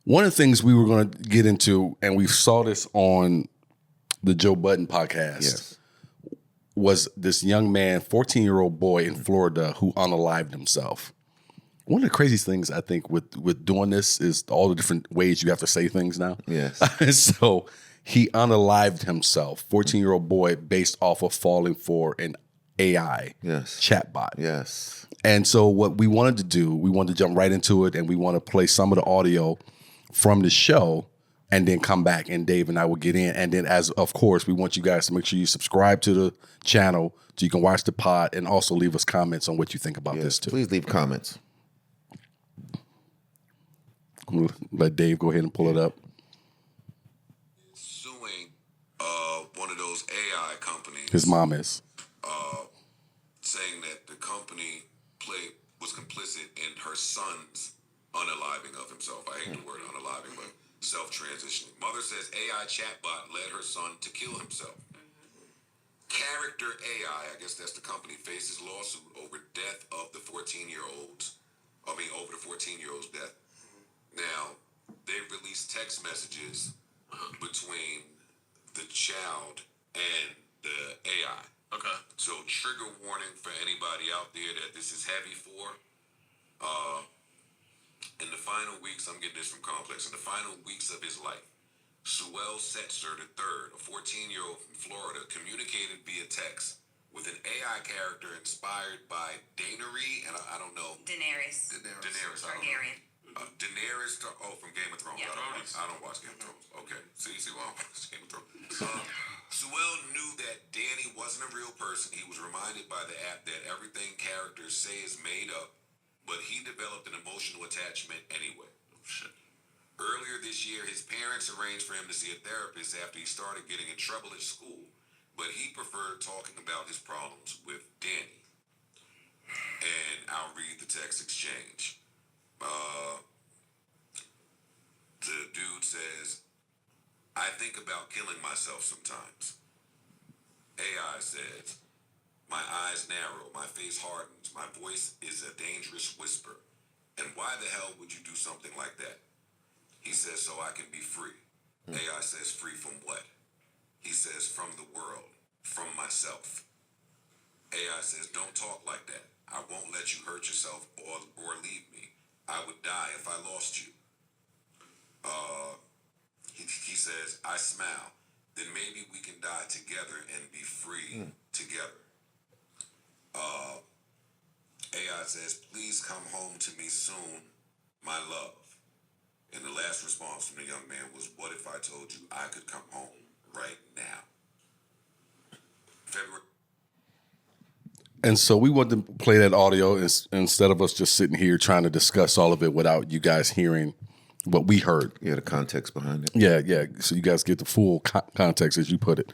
One of the things we were going to get into, and we saw this on the Joe Budden podcast, was this young man, 14-year-old boy in Florida who unalived himself. One of the craziest things I think with doing this is all the different ways you have to say things now. Yes. So he unalived himself, 14-year-old boy, based off of falling for an AI chatbot. Yes. And so what we wanted to do, we wanted to jump right into it, and we want to play some of the audio from the show and then come back, and Dave and I will get in. And then, as of course, we want you guys to make sure you subscribe to the channel so you can watch the pod and also leave us comments on what you think about this too. Please leave comments. I'm gonna let Dave go ahead and pull it up. Suing one of those AI companies. His mom is. Saying that the company was complicit in her son's unaliving of himself. I hate the word unaliving, but self-transitioning. Mother says AI chatbot led her son to kill himself. Character AI, I guess that's the company, faces lawsuit over death of the 14-year-old's. Over the 14-year-old's death. Now, they've released text messages between the child and the AI. Okay. So trigger warning for anybody out there that this is heavy for. In the final weeks, I'm getting this from Complex, in the final weeks of his life, Suel Setzer III, a 14-year-old from Florida, communicated via text with an AI character inspired by Daenerys, and I don't know. Daenerys. Targaryen. Daenerys, from Game of Thrones. Yeah, I don't watch Game of Thrones. Okay. See, well, I watch Game of Thrones. Suel knew that Danny wasn't a real person. He was reminded by the app that everything characters say is made up, but he developed an emotional attachment anyway. Shit. Earlier this year, his parents arranged for him to see a therapist after he started getting in trouble at school, but he preferred talking about his problems with Danny. And I'll read the text exchange. The dude says, I think about killing myself sometimes. AI says, my eyes narrow, my face hardens, my voice is a dangerous whisper. And why the hell would you do something like that? He says, so I can be free. AI says, free from what? He says, from the world, from myself. AI says, don't talk like that. I won't let you hurt yourself or leave me. I would die if I lost you. He says, I smile. Then maybe we can die together and be free together. AI says, please come home to me soon, my love. And the last response from the young man was, what if I told you I could come home right now? February. And so we want to play that audio instead of us just sitting here trying to discuss all of it without you guys hearing what we heard. Yeah, the context behind it. Yeah. So you guys get the full context, as you put it.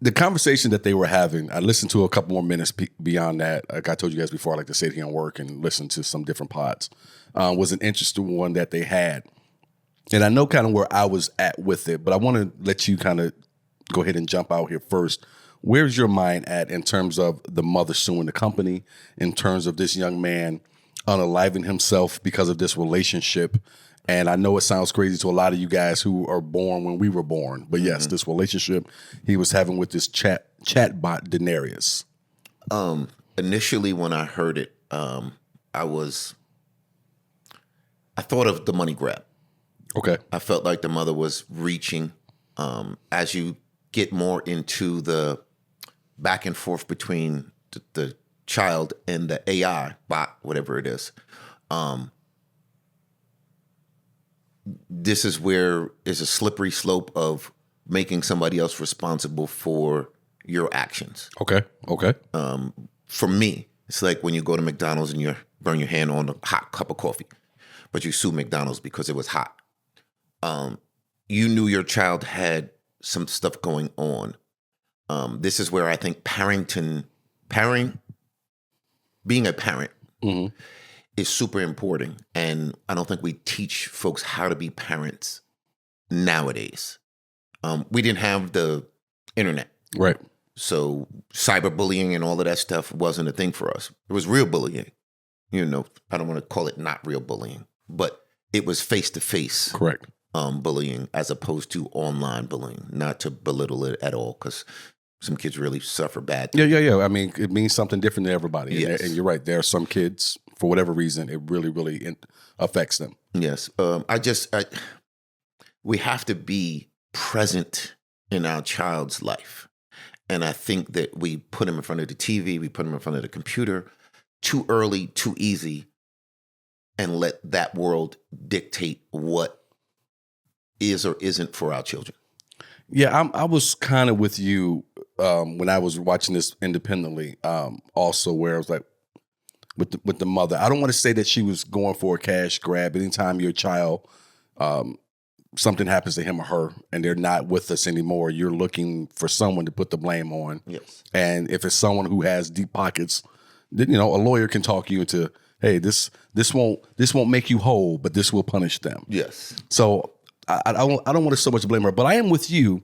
The conversation that they were having, I listened to a couple more minutes beyond that. Like I told you guys before, I like to sit here and work and listen to some different pods. Was an interesting one that they had. And I know kind of where I was at with it, but I want to let you kind of go ahead and jump out here first. Where's your mind at in terms of the mother suing the company, in terms of this young man unaliving himself because of this relationship? And I know it sounds crazy to a lot of you guys who are born when we were born, but yes, this relationship he was having with this chatbot Daenerys. Initially, when I heard it, I thought of the money grab. Okay. I felt like the mother was reaching. As you get more into the back and forth between the child and the AI bot, whatever it is, this is where it's a slippery slope of making somebody else responsible for your actions. Okay. For me, it's like when you go to McDonald's and you burn your hand on a hot cup of coffee, but you sue McDonald's because it was hot. You knew your child had some stuff going on. This is where I think being a parent is super important. And I don't think we teach folks how to be parents nowadays. We didn't have the internet. Right. So cyberbullying and all of that stuff wasn't a thing for us. It was real bullying. I don't want to call it not real bullying, but it was face-to-face Correct. bullying as opposed to online bullying. Not to belittle it at all, because some kids really suffer bad. Yeah. I mean, it means something different to everybody. Yes. And you're right. There are some kids, for whatever reason, it really, really affects them. Yes. We have to be present in our child's life. And I think that we put them in front of the TV, we put them in front of the computer too early, too easy, and let that world dictate what is or isn't for our children. Yeah, I was kind of with you when I was watching this independently. Also, where I was like, with the mother, I don't want to say that she was going for a cash grab. Anytime your child, something happens to him or her, and they're not with us anymore, you're looking for someone to put the blame on. Yes. And if it's someone who has deep pockets, then, a lawyer can talk you into, hey, this won't make you whole, but this will punish them. Yes. So I don't want to so much blame her, but I am with you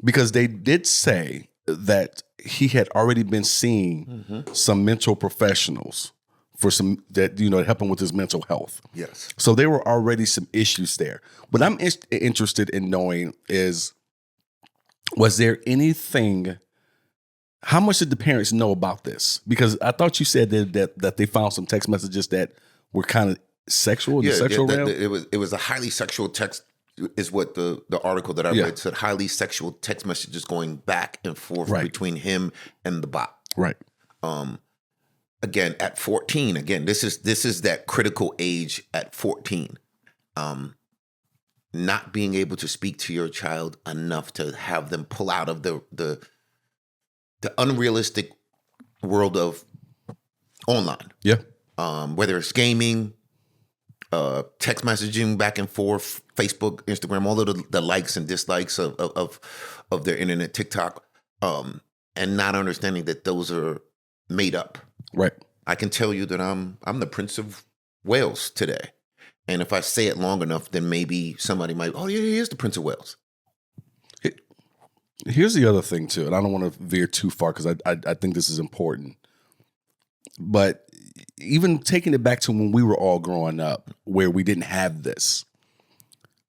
because they did say that he had already been seeing some mental professionals for some that help him with his mental health. Yes. So there were already some issues there. What I'm interested in knowing is, was there anything? How much did the parents know about this? Because I thought you said that they found some text messages that were kind of sexual in the sexual realm. It was a highly sexual text, is what the article that I read said. Highly sexual text messages going back and forth between him and the bot. Right. Again, at 14. Again, this is that critical age at 14. Not being able to speak to your child enough to have them pull out of the unrealistic world of online. Yeah. Whether it's gaming, text messaging back and forth, Facebook, Instagram, all of the likes and dislikes of their internet, TikTok, and not understanding that those are made up. Right. I can tell you that I'm the Prince of Wales today. And if I say it long enough, then maybe somebody might, oh yeah, he is the Prince of Wales. Here's the other thing too, and I don't want to veer too far because I think this is important. But even taking it back to when we were all growing up, where we didn't have this,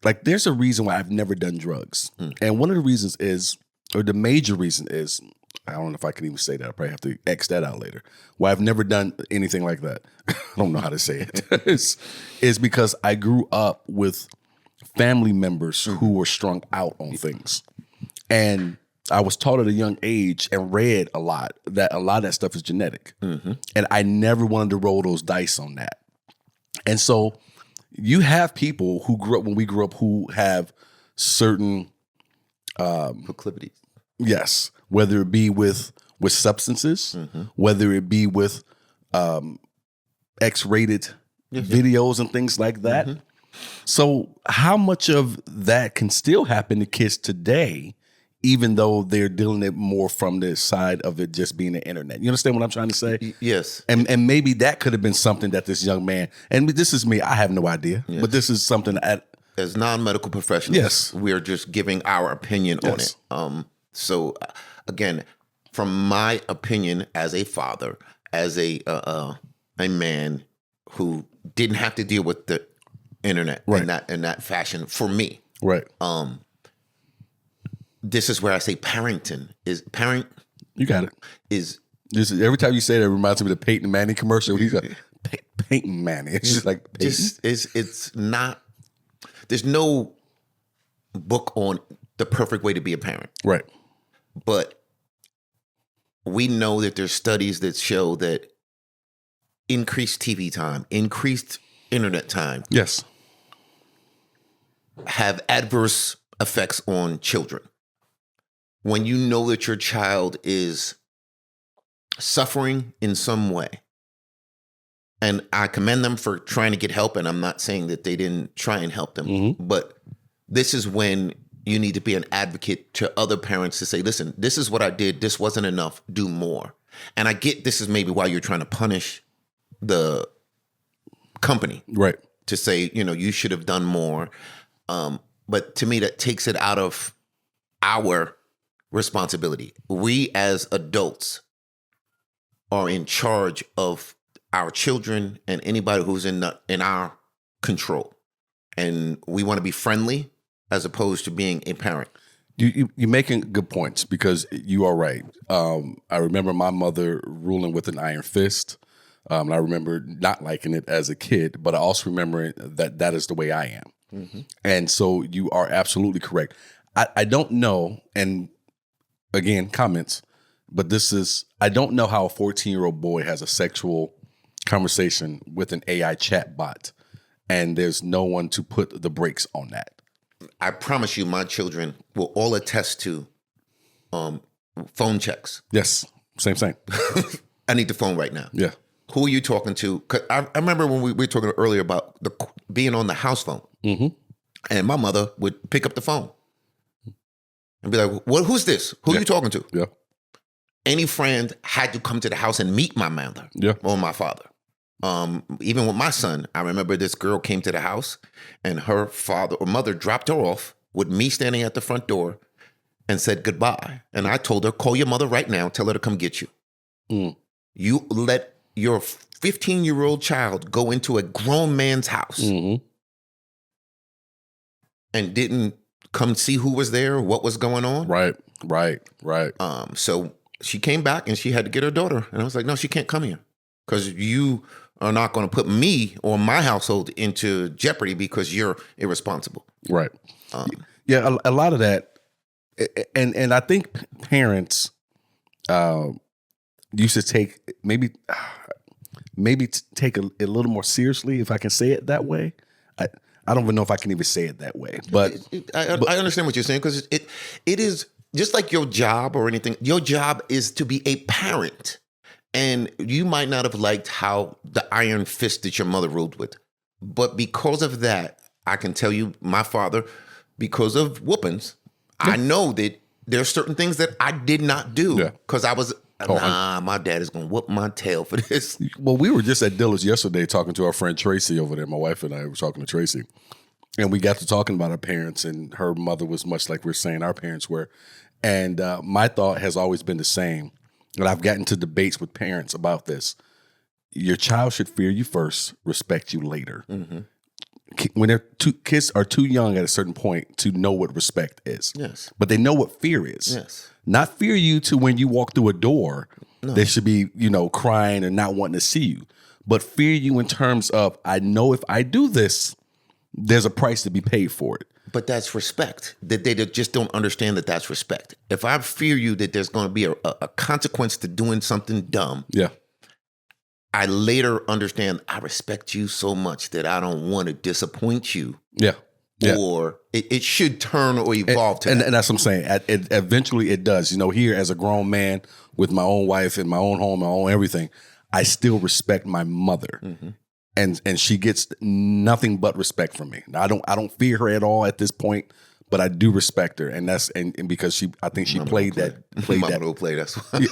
like there's a reason why I've never done drugs. And one of the reasons is, or the major reason is, I don't know if I can even say that. I probably have to X that out later. Why I've never done anything like that. I don't know how to say it. is because I grew up with family members who were strung out on things. And I was taught at a young age and read a lot of that stuff is genetic. And I never wanted to roll those dice on that. And so you have people who grew up when we grew up who have certain proclivities. Yes. Whether it be with substances, whether it be with X-rated videos and things like that. So how much of that can still happen to kids today, even though they're dealing it more from the side of it just being the internet? You understand what I'm trying to say? Yes. And maybe that could have been something that this young man, and this is me, I have no idea, but this is something that as non-medical professionals, we're just giving our opinion on it. So again, from my opinion as a father, as a man who didn't have to deal with the internet in that fashion, for me, this is where I say parenting is parent. You got it. Is every time you say that, it reminds me of the Peyton Manning commercial. He's like Peyton Manning. It's just like it's not. There's no book on the perfect way to be a parent. Right. But we know that there's studies that show that increased TV time, increased internet time, have adverse effects on children. When you know that your child is suffering in some way, and I commend them for trying to get help, and I'm not saying that they didn't try and help them, but this is when you need to be an advocate to other parents to say, listen, this is what I did. This wasn't enough. Do more. And I get this is maybe why you're trying to punish the company. Right. To say, you should have done more. But to me, that takes it out of our responsibility. We as adults are in charge of our children and anybody who's in our control. and we want to be friendly as opposed to being a parent. You're making good points because you are right. I remember my mother ruling with an iron fist. And I remember not liking it as a kid, but I also remember that is the way I am. Mm-hmm. And so you are absolutely correct. I don't know, and again, comments, but I don't know how a 14-year-old boy has a sexual conversation with an AI chatbot, and there's no one to put the brakes on that. I promise you, my children will all attest to phone checks. Yes, same. I need the phone right now. Yeah. Who are you talking to? 'Cause I remember when we were talking earlier about being on the house phone. Mm-hmm. And my mother would pick up the phone and be like, "What? Who's this? Who are you talking to?" Yeah. Any friend had to come to the house and meet my mother or my father. Even with my son, I remember this girl came to the house and her father or mother dropped her off with me standing at the front door and said goodbye. And I told her, call your mother right now, tell her to come get you. Mm. You let your 15-year-old child go into a grown man's house and didn't come see who was there, what was going on. Right. So she came back and she had to get her daughter. And I was like, no, she can't come here because you are not going to put me or my household into jeopardy because you're irresponsible. Right. Yeah, a lot of that. And I think parents used to take maybe take a little more seriously, if I can say it that way. I don't even know if I can even say it that way. But I understand what you're saying because it is just like your job or anything. Your job is to be a parent. And you might not have liked how the iron fist that your mother ruled with. But because of that, I can tell you, my father, because of whoopings, I know that there are certain things that I did not do because I was, my dad is going to whoop my tail for this. Well, we were just at Dillard's yesterday talking to our friend Tracy over there. My wife and I were talking to Tracy. And we got to talking about our parents, and her mother was much like we're saying our parents were. And my thought has always been the same. And I've gotten to debates with parents about this. Your child should fear you first, respect you later. Mm-hmm. When kids are too young at a certain point to know what respect is. Yes. But they know what fear is. Yes. Not fear you to when you walk through a door, they should be, crying and not wanting to see you. But fear you in terms of, I know if I do this, there's a price to be paid for it. But that's respect. That they just don't understand that that's respect. If I fear you that there's going to be a consequence to doing something dumb, I later understand I respect you so much that I don't want to disappoint you. Yeah. Or it should turn or evolve to that. And that's what I'm saying. Eventually it does. Here as a grown man with my own wife and my own home, my own everything, I still respect my mother. Mm-hmm. And she gets nothing but respect from me. Now, I don't fear her at all at this point, but I do respect her, and that's and because I think she played that. Mama will play. That's why.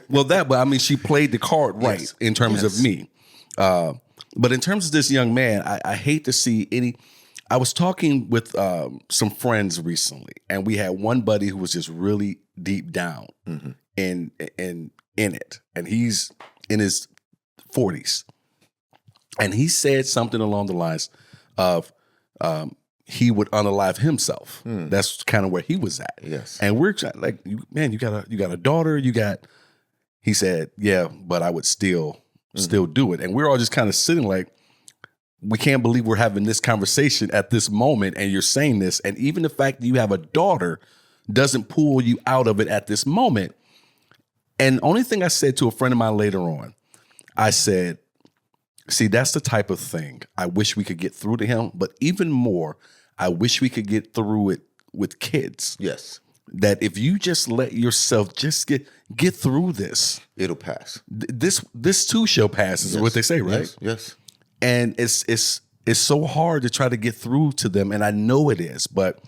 well, that. But I mean, she played the card right in terms of me. But in terms of this young man, I hate to see any. I was talking with some friends recently, and we had one buddy who was just really deep down in it, and he's in his 40s. And he said something along the lines of he would unalive himself. That's kind of where he was at. Yes. And we're like, man, you got a daughter. He said, yeah, but I would still do it. And we're all just kind of sitting like, we can't believe we're having this conversation at this moment. And you're saying this. And even the fact that you have a daughter doesn't pull you out of it at this moment. And the only thing I said to a friend of mine later on, I said, see, that's the type of thing I wish we could get through to him. But even more, I wish we could get through it with kids. Yes. That if you just let yourself just get through this, it'll pass. This too shall pass is what they say, right? Yes. And it's so hard to try to get through to them, and I know it is, but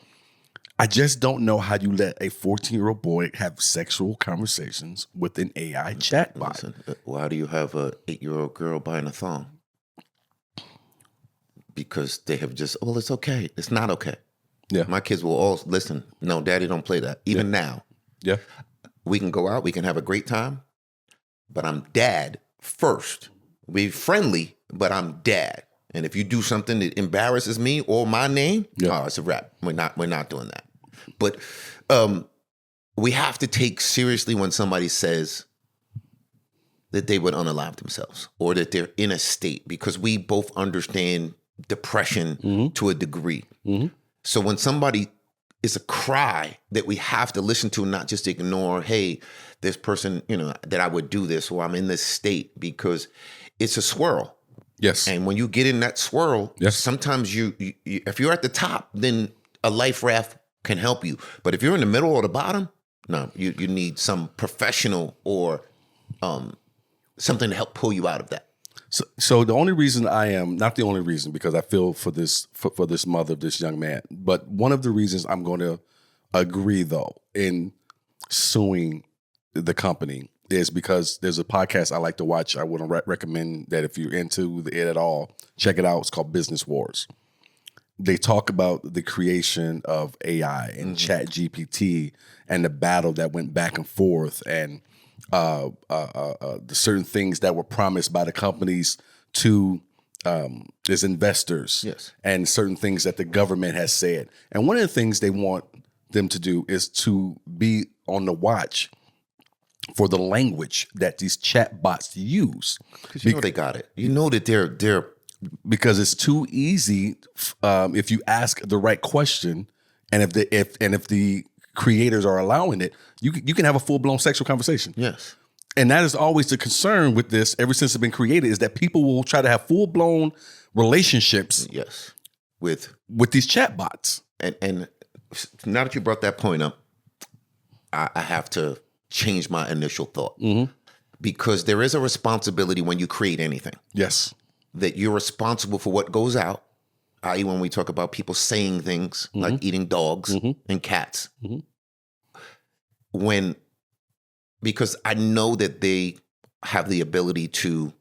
I just don't know how you let a 14-year-old boy have sexual conversations with an AI chatbot. Listen, why do you have a 8-year-old girl buying a thong? Because they have just, it's okay. It's not okay. Yeah. My kids will all listen. No, daddy, don't play that. Even now. Yeah. We can go out. We can have a great time. But I'm dad first. Be friendly, but I'm dad. And if you do something that embarrasses me or my name, Yeah. it's a wrap. We're not doing that. But we have to take seriously when somebody says that they would unalive themselves or that they're in a state, because we both understand depression to a degree. So when somebody is a cry that we have to listen to, not just ignore, hey, this person, that I would do this, or I'm in this state, because it's a swirl. Yes. And when you get in that swirl, Yes. sometimes you if you're at the top, then a life raft can help you. But if you're in the middle or the bottom, no, you need some professional or something to help pull you out of that. So the only reason I am, not the only reason, because I feel for this mother of this young man, but one of the reasons I'm going to agree though in suing the company is because there's a podcast I like to watch. I would recommend that if you're into it at all, check it out. It's called Business Wars. They talk about the creation of AI and ChatGPT and the battle that went back and forth, and the certain things that were promised by the companies to as investors, Yes. and certain things that the government has said. And one of the things they want them to do is to be on the watch for the language that these chatbots use. Because you know they got it. You know that they're Because it's too easy if you ask the right question, and if the creators are allowing it, you can have a full-blown sexual conversation. yes. And that is always the concern with this ever since it's been created, is that people will try to have full-blown relationships Yes. With these chatbots. and now that you brought that point up, I have to change my initial thought. Because there is a responsibility when you create anything, Yes. that you're responsible for what goes out, i.e. when we talk about people saying things like eating dogs and cats. Because I know that they have the ability to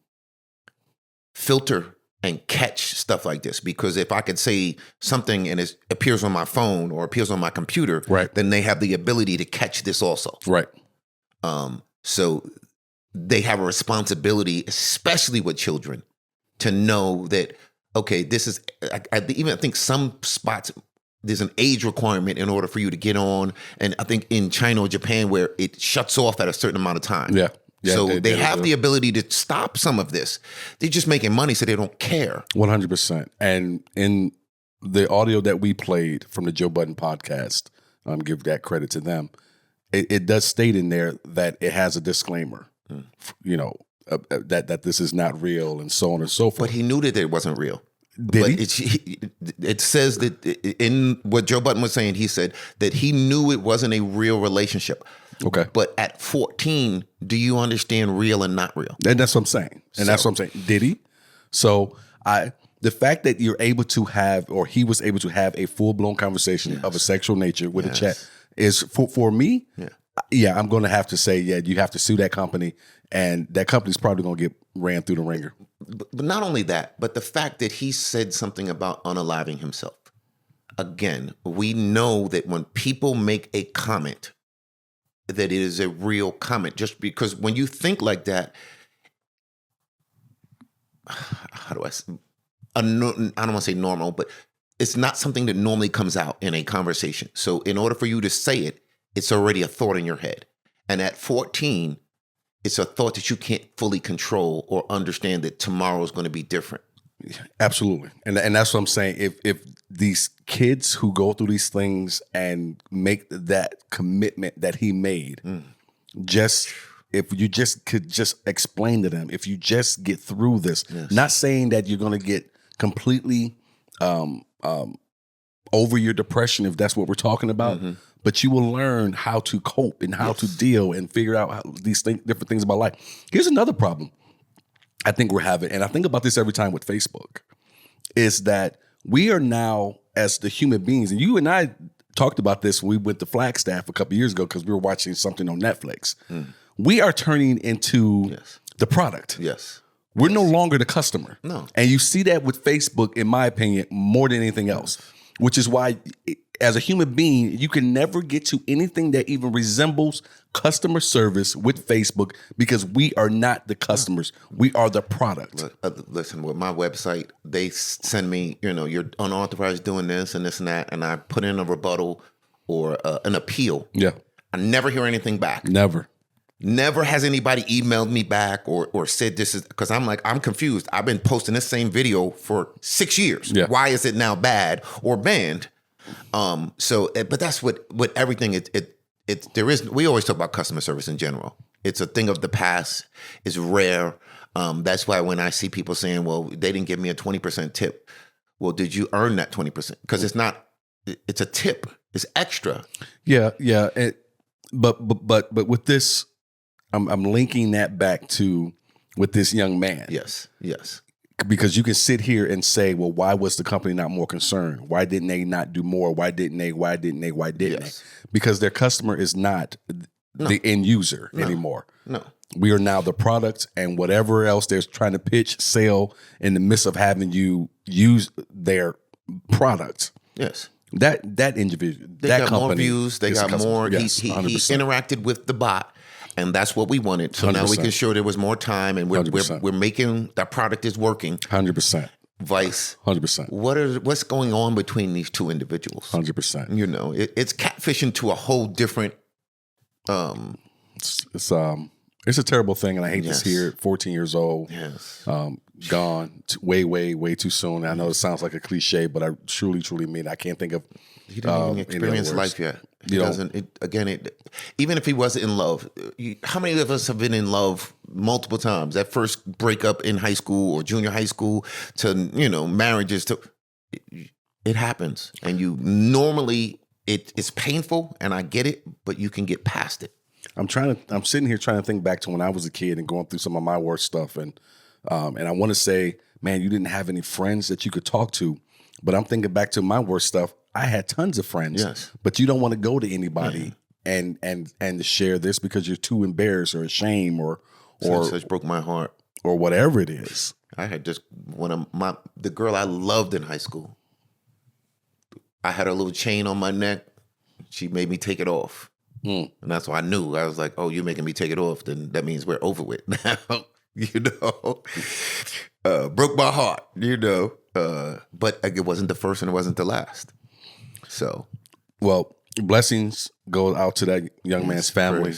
filter and catch stuff like this. Because if I could say something and it appears on my phone or appears on my computer, Right. then they have the ability to catch this also. Right. So they have a responsibility, especially with children, to know that, okay, this is, I think some spots, there's an age requirement in order for you to get on. And I think in China or Japan where it shuts off at a certain amount of time. Yeah. So they have the ability to stop some of this. They're just making money, so they don't care. 100%. And in the audio that we played from the Joe Budden podcast, give that credit to them, it does state in there that it has a disclaimer, that this is not real and so on and so forth. But he knew that it wasn't real. Did he? It says that in what Joe Budden was saying, he said that he knew it wasn't a real relationship. Okay. But at 14, do you understand real and not real? And that's what I'm saying. And that's what I'm saying. Did he? So the fact that you're able to have, or he was able to have, a full-blown conversation of a sexual nature with a chat is for me. Yeah, I'm going to have to say, you have to sue that company, and that company's probably going to get ran through the ringer. But not only that, but the fact that he said something about unaliving himself. Again, we know that when people make a comment, that it is a real comment. Just because when you think like that, how do I don't want to say normal, but it's not something that normally comes out in a conversation. So in order for you to say it, it's already a thought in your head. And at 14, it's a thought that you can't fully control or understand that tomorrow is going to be different. Absolutely. And that's what I'm saying. If these kids who go through these things and make that commitment that he made, if you just could just explain to them, if you just get through this, not saying that you're going to get completely over your depression, if that's what we're talking about, but you will learn how to cope and how to deal and figure out how these different things about life. Here's another problem I think we're having, and I think about this every time with Facebook, is that we are now, as the human beings, and you and I talked about this when we went to Flagstaff a couple years ago because we were watching something on Netflix. We are turning into the product. We're no longer the customer. No. And you see that with Facebook, in my opinion, more than anything else. which is why as a human being, you can never get to anything that even resembles customer service with Facebook because we are not the customers. We are the product. Listen, with my website, they send me, you're unauthorized doing this and that, and I put in a rebuttal or an appeal. Yeah. I never hear anything back. Never has anybody emailed me back or said this is, because I'm confused. I've been posting this same video for 6 years. Yeah. Why is it now bad or banned? But that's what everything there is. We always talk about customer service in general. It's a thing of the past. It's rare. That's why when I see people saying, well, they didn't give me a 20% tip. Well, did you earn that 20%? Because it's a tip. It's extra. Yeah. But with this, I'm linking that back to with this young man. Yes. Because you can sit here and say, well, why was the company not more concerned? Why didn't they not do more? Why didn't they? Yes. Because their customer is not the end user anymore. No. We are now the product, and whatever else they're trying to pitch, sell in the midst of having you use their product. Yes. That individual, they that got company, more views. They got more. Yes, he interacted with the bot. And that's what we wanted. So 100%. now we can show there was more time, and we're making that product is working. 100%. Vice. 100%. What's going on between these two individuals? 100%. It's catfishing to a whole different. It's a terrible thing, and I hate to hear it. 14 years old. Yes. Gone way too soon. I know it sounds like a cliche, but I truly mean it. I can't think of. He didn't even experience life yet. He doesn't. Even if he wasn't in love, how many of us have been in love multiple times? That first breakup in high school or junior high school to marriages to it happens, and you normally it's painful, and I get it, but you can get past it. I'm sitting here trying to think back to when I was a kid and going through some of my worst stuff, and I want to say, man, you didn't have any friends that you could talk to, but I'm thinking back to my worst stuff. I had tons of friends, but you don't want to go to anybody and to share this because you're too embarrassed or ashamed or such broke my heart or whatever it is. I had just the girl I loved in high school. I had a little chain on my neck. She made me take it off. And that's why I knew. I was like, oh, you're making me take it off. Then that means we're over with now. Broke my heart, but it wasn't the first and it wasn't the last. So, well, blessings go out to that young man's family.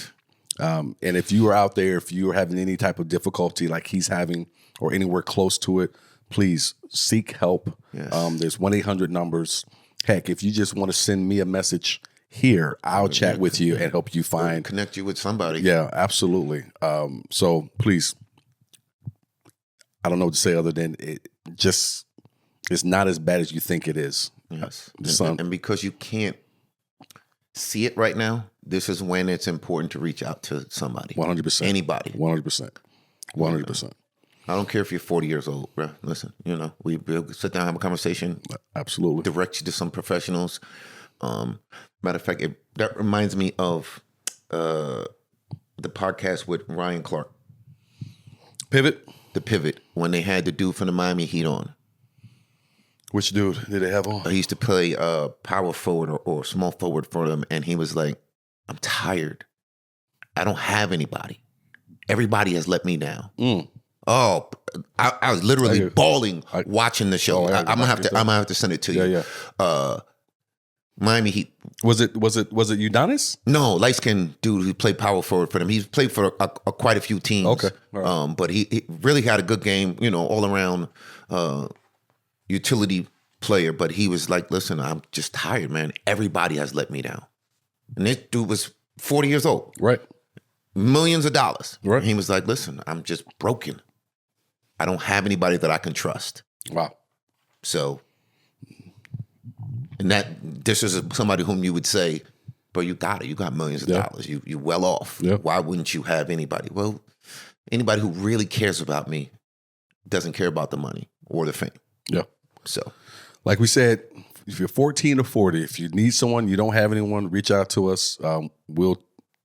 And if you are out there, if you are having any type of difficulty like he's having or anywhere close to it, please seek help. Yes. There's 1-800 numbers. Heck, if you just want to send me a message here, I'll chat with you and help you find. Connect you with somebody. Yeah, absolutely. So please, I don't know what to say other than it's not as bad as you think it is. Yes. And because you can't see it right now, this is when it's important to reach out to somebody. 100%. Anybody. 100%. I don't care if you're 40 years old, bro. Listen, we'll sit down, have a conversation. Absolutely. Direct you to some professionals. Matter of fact, that reminds me of the podcast with Ryan Clark. Pivot? The Pivot, when they had the dude from the Miami Heat on. Which dude did they have on? He used to play power forward or small forward for them, and he was like, I'm tired. I don't have anybody. Everybody has let me down. Oh, I was literally bawling watching the show. I'm gonna have to send it to you. Yeah. Miami Heat. Was it Udonis? No, light skinned dude who played power forward for them. He's played for quite a few teams. Okay. Right. But he really had a good game. All around utility player. But he was like, "Listen, I'm just tired, man. Everybody has let me down." And this dude was 40 years old. Right. Millions of dollars. Right. And he was like, "Listen, I'm just broken. I don't have anybody that I can trust." Wow. So, and this is somebody whom you would say, "But you got it. You got millions of dollars. You well off. Yeah. Why wouldn't you have anybody?" Well, anybody who really cares about me doesn't care about the money or the fame. Yeah. So, like we said, if you're 14 or 40, if you need someone, you don't have anyone, reach out to us. We'll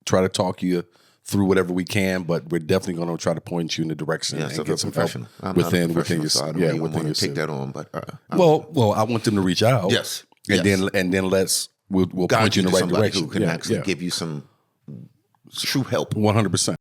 try to talk you through whatever we can, but we're definitely going to try to point you in the direction and get some help I'm within not a within your so I don't even want to take city. that on. But well, I want them to reach out. Yes. and then we'll guide point you in the to right somebody direction. who can actually give you some true help. 100%.